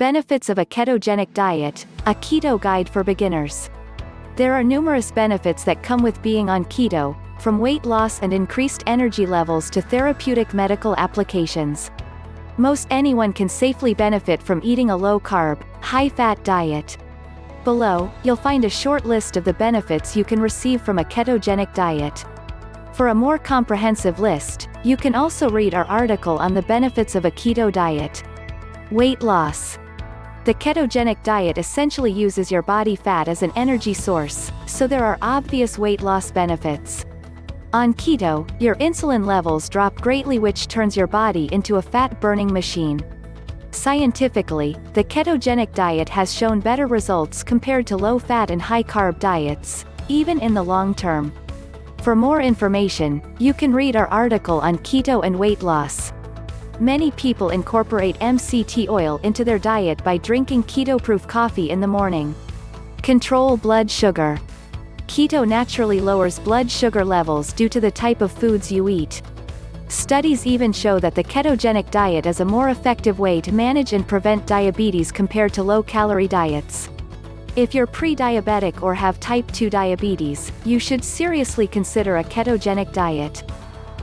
Benefits of a ketogenic diet, a keto guide for beginners. There are numerous benefits that come with being on keto, from weight loss and increased energy levels to therapeutic medical applications. Most anyone can safely benefit from eating a low-carb, high-fat diet. Below, you'll find a short list of the benefits you can receive from a ketogenic diet. For a more comprehensive list, you can also read our article on the benefits of a keto diet. Weight loss. The ketogenic diet essentially uses your body fat as an energy source, so there are obvious weight loss benefits. On keto, your insulin levels drop greatly, which turns your body into a fat-burning machine. Scientifically, the ketogenic diet has shown better results compared to low-fat and high-carb diets, even in the long term. For more information, you can read our article on keto and weight loss. Many people incorporate MCT oil into their diet by drinking keto-proof coffee in the morning. Control blood sugar. Keto naturally lowers blood sugar levels due to the type of foods you eat. Studies even show that the ketogenic diet is a more effective way to manage and prevent diabetes compared to low-calorie diets. If you're pre-diabetic or have type 2 diabetes, you should seriously consider a ketogenic diet.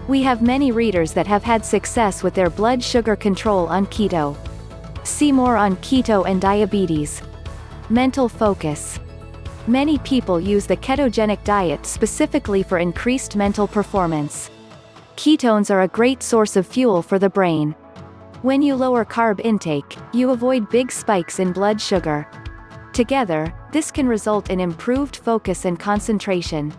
We have many readers that have had success with their blood sugar control on keto. See more on keto and diabetes. Mental focus. Many people use the ketogenic diet specifically for increased mental performance. Ketones are a great source of fuel for the brain. When you lower carb intake, you avoid big spikes in blood sugar. Together, this can result in improved focus and concentration.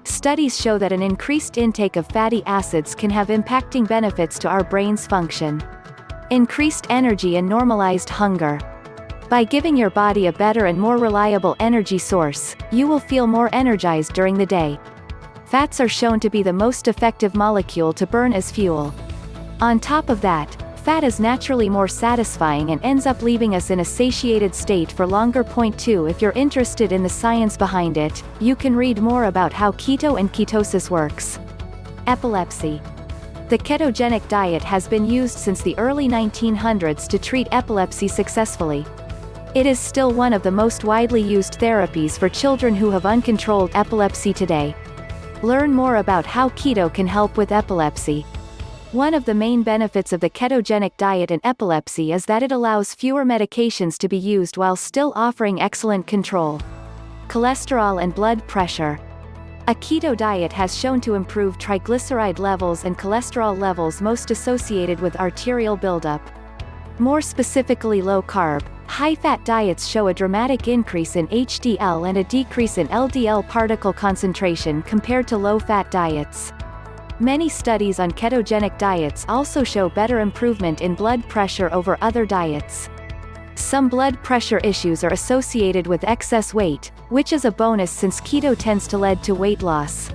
Studies show that an increased intake of fatty acids can have impacting benefits to our brain's function. Increased energy and normalized hunger. By giving your body a better and more reliable energy source, you will feel more energized during the day. Fats are shown to be the most effective molecule to burn as fuel. On top of that, fat is naturally more satisfying and ends up leaving us in a satiated state for longer. Point 2. If you're interested in the science behind it, you can read more about how keto and ketosis works. Epilepsy. The ketogenic diet has been used since the early 1900s to treat epilepsy successfully. It is still one of the most widely used therapies for children who have uncontrolled epilepsy today. Learn more about how keto can help with epilepsy. One of the main benefits of the ketogenic diet in epilepsy is that it allows fewer medications to be used while still offering excellent control. Cholesterol and blood pressure. A keto diet has shown to improve triglyceride levels and cholesterol levels most associated with arterial buildup. More specifically, low-carb, high-fat diets show a dramatic increase in HDL and a decrease in LDL particle concentration compared to low-fat diets. Many studies on ketogenic diets also show better improvement in blood pressure over other diets. Some blood pressure issues are associated with excess weight, which is a bonus since keto tends to lead to weight loss.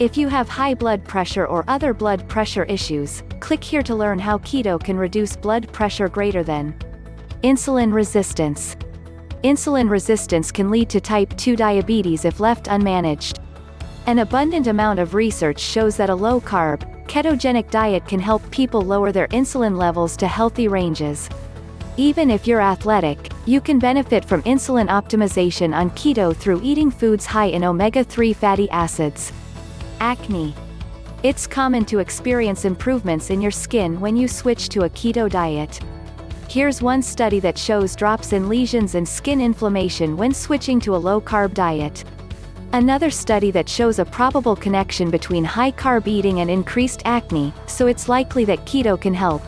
If you have high blood pressure or other blood pressure issues, click here to learn how keto can reduce blood pressure greater than. Insulin resistance. Insulin resistance can lead to type 2 diabetes if left unmanaged. An abundant amount of research shows that a low-carb, ketogenic diet can help people lower their insulin levels to healthy ranges. Even if you're athletic, you can benefit from insulin optimization on keto through eating foods high in omega-3 fatty acids. Acne. It's common to experience improvements in your skin when you switch to a keto diet. Here's one study that shows drops in lesions and skin inflammation when switching to a low-carb diet. Another study that shows a probable connection between high-carb eating and increased acne, so it's likely that keto can help.